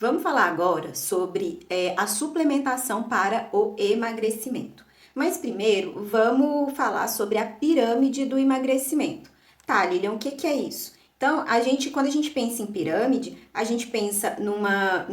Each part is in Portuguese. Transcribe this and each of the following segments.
Vamos falar agora sobre a suplementação para o emagrecimento. Mas primeiro, vamos falar sobre a pirâmide do emagrecimento. Tá, Lilian, o que é isso? Então, quando a gente pensa em pirâmide, a gente pensa numa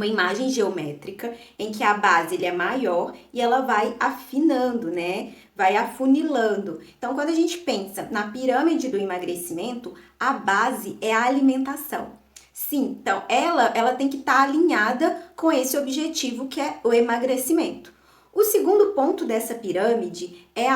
imagem geométrica em que a base ele é maior e ela vai afinando, né? Vai afunilando. Então, quando a gente pensa na pirâmide do emagrecimento, a base é a alimentação. Sim, então ela tem que estar alinhada com esse objetivo que é o emagrecimento. O segundo ponto dessa pirâmide é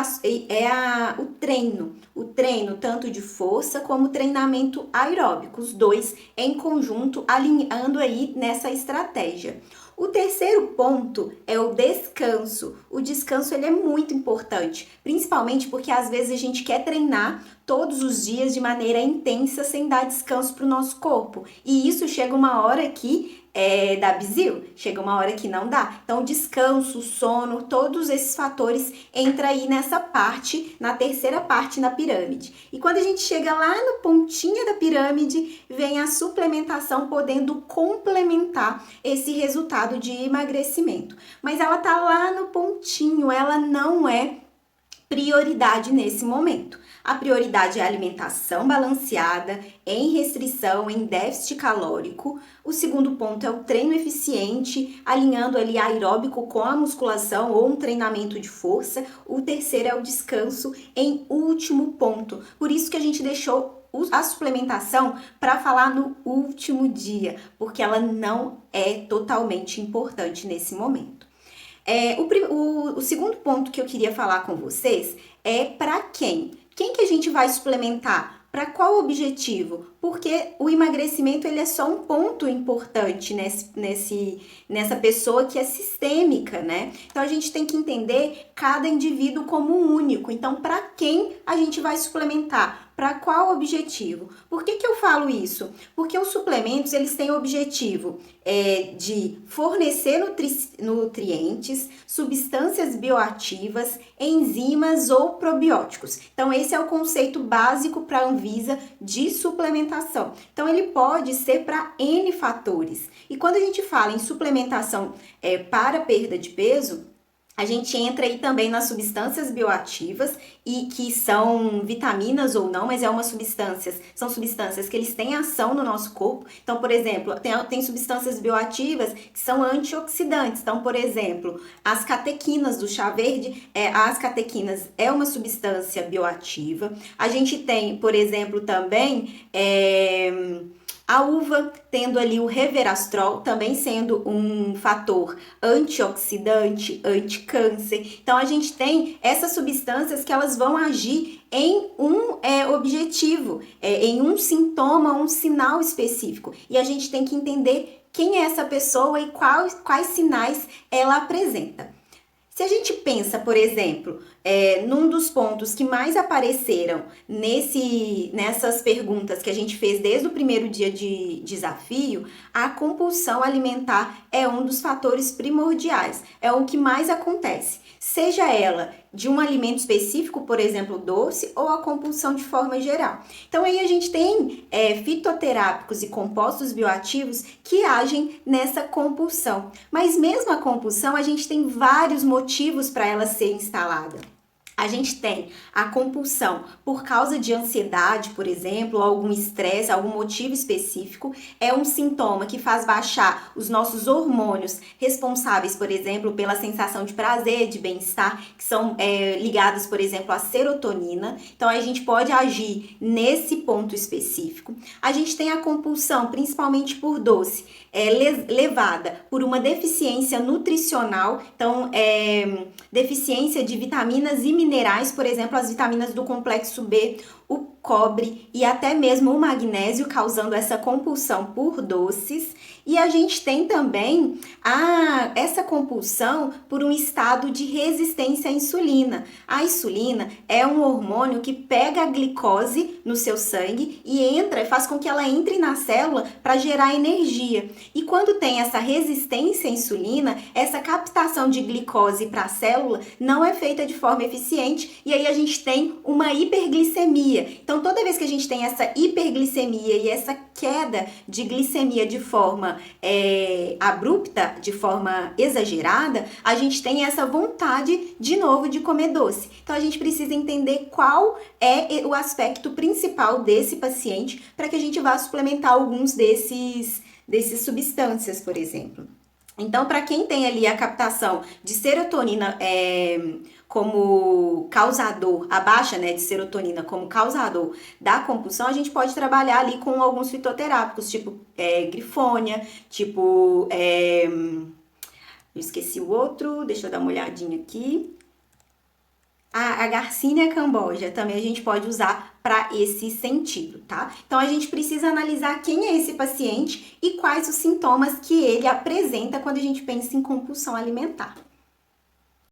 o treino tanto de força como treinamento aeróbico, os dois em conjunto alinhando aí nessa estratégia. O terceiro ponto é o descanso. O descanso ele é muito importante, principalmente porque às vezes a gente quer treinar todos os dias de maneira intensa sem dar descanso para o nosso corpo. E isso chega uma hora que dá bizil, chega uma hora que não dá. Então, o descanso, o sono, todos esses fatores entram aí nessa parte, na terceira parte na pirâmide. E quando a gente chega lá no pontinho da pirâmide, vem a suplementação podendo complementar esse resultado de emagrecimento. Mas ela tá lá no pontinho, ela não é prioridade nesse momento. A prioridade é a alimentação balanceada, em restrição, em déficit calórico. O segundo ponto é o treino eficiente, alinhando ali aeróbico com a musculação ou um treinamento de força. O terceiro é o descanso em último ponto. Por isso que a gente deixou a suplementação para falar no último dia, porque ela não é totalmente importante nesse momento. O segundo ponto que eu queria falar com vocês é para quem? Quem que a gente vai suplementar? Para qual objetivo? Porque o emagrecimento ele é só um ponto importante nessa pessoa que é sistêmica, né? Então a gente tem que entender cada indivíduo como único. Então, para quem a gente vai suplementar? Para qual objetivo? Por que eu falo isso? Porque os suplementos eles têm o objetivo de fornecer nutrientes, substâncias bioativas, enzimas ou probióticos. Então, esse é o conceito básico para a Anvisa de suplementação. Então, ele pode ser para N fatores. E quando a gente fala em suplementação para perda de peso, a gente entra aí também nas substâncias bioativas e que são vitaminas ou não, mas são substâncias que eles têm ação no nosso corpo. Então, por exemplo, tem substâncias bioativas que são antioxidantes. Então, por exemplo, as catequinas do chá verde, as catequinas é uma substância bioativa. A gente tem, por exemplo, também a uva tendo ali o resveratrol, também sendo um fator antioxidante, anticâncer. Então, a gente tem essas substâncias que elas vão agir em um objetivo, em um sintoma, um sinal específico. E a gente tem que entender quem é essa pessoa e quais sinais ela apresenta. Se a gente pensa, por exemplo, num dos pontos que mais apareceram nessas perguntas que a gente fez desde o primeiro dia de desafio, a compulsão alimentar é um dos fatores primordiais, é o que mais acontece. Seja ela de um alimento específico, por exemplo, doce, ou a compulsão de forma geral. Então, aí a gente tem fitoterápicos e compostos bioativos que agem nessa compulsão. Mas mesmo a compulsão, a gente tem vários motivos para ela ser instalada. A gente tem a compulsão por causa de ansiedade, por exemplo, algum estresse, algum motivo específico. É um sintoma que faz baixar os nossos hormônios responsáveis, por exemplo, pela sensação de prazer, de bem-estar, que são ligados, por exemplo, à serotonina. Então, a gente pode agir nesse ponto específico. A gente tem a compulsão, principalmente por doce, levada por uma deficiência nutricional. Então, deficiência de vitaminas e minerais, por exemplo, as vitaminas do complexo B, o cobre e até mesmo o magnésio, causando essa compulsão por doces. E a gente tem também essa compulsão por um estado de resistência à insulina. A insulina é um hormônio que pega a glicose no seu sangue e faz com que ela entre na célula para gerar energia. E quando tem essa resistência à insulina, essa captação de glicose para a célula não é feita de forma eficiente e aí a gente tem uma hiperglicemia. hiperglicemia. Então, toda vez que a gente tem essa hiperglicemia e essa queda de glicemia de forma abrupta, de forma exagerada, a gente tem essa vontade de novo de comer doce. Então, a gente precisa entender qual é o aspecto principal desse paciente para que a gente vá suplementar alguns desses substâncias, por exemplo. Então, para quem tem ali a captação de serotonina como causador, a baixa, né, de serotonina como causador da compulsão, a gente pode trabalhar ali com alguns fitoterápicos, tipo grifônia, tipo, eu esqueci o outro, deixa eu dar uma olhadinha aqui. A Garcinia cambogia também a gente pode usar para esse sentido, tá? Então, a gente precisa analisar quem é esse paciente e quais os sintomas que ele apresenta quando a gente pensa em compulsão alimentar.